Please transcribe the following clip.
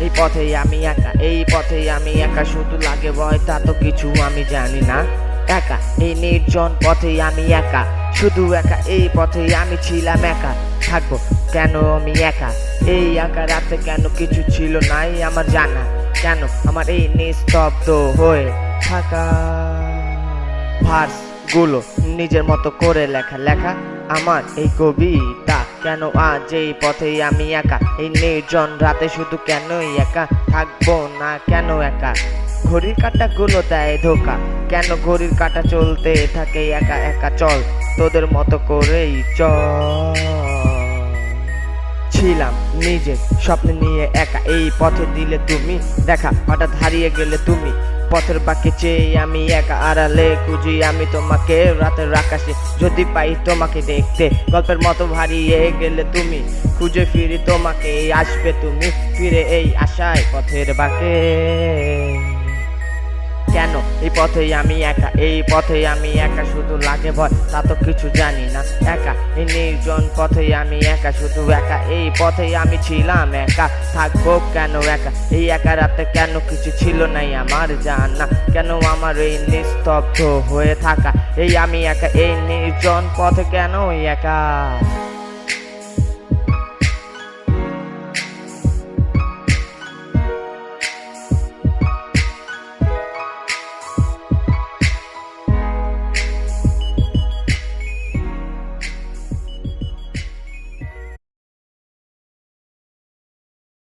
এই পথে আমি একা, এই পথে আমি একা, শুধু লাগে ভয়, তা তো কিছু আমি জানি না। একা এই নির্জন পথে আমি একা, শুধু একা, এই পথে আমি ছিলাম একা, থাকবো কেন আমি একা? এই একা রাতে কেন কিছু ছিল নাই আমার জানা, কেন আমার এই নিস্তব্ধ হয়ে থাকা? ভার্স গুলো নিজের মতো করে লেখা লেখা আমার এই কবিতা। কেন আজ এই পথে আমি একা, এই নির্জন রাতে শুধু কেনই একা, থাকবো না কেন একা? ঘড়ির কাঁটাগুলো দেয় ধোকা, কেন ঘড়ির কাঁটা চলতে থাকে একা একা? চল তোদের মতো করেই চল। ছিলাম নিজের স্বপ্ন নিয়ে একা, এই পথে দিলে তুমি দেখা, হঠাৎ হারিয়ে গেলে তুমি পথের বাকি চেয়ে আমি একা, আড়ালে খুঁজি আমি তোমাকে রাতের আকাশে, যদি পাই তোমাকে দেখতে, গল্পের মতো হারিয়ে গেলে তুমি, খুঁজে ফিরি তোমাকে, আসবে তুমি ফিরে এই আশায় পথের বাঁকে। কেন এই পথে আমি একা, এই পথে আমি একা, শুধু লাগে ভয়, তা তো কিছু জানি না। একা এই নির্জন পথে আমি একা, শুধু একা, এই পথে আমি ছিলাম একা, থাকবো কেন একা? এই একা রাতে কেন কিছু ছিল নাই আমার জানা, কেন আমার এই নিস্তব্ধ হয়ে থাকা? এই আমি একা, এই নির্জন পথে কেন একা?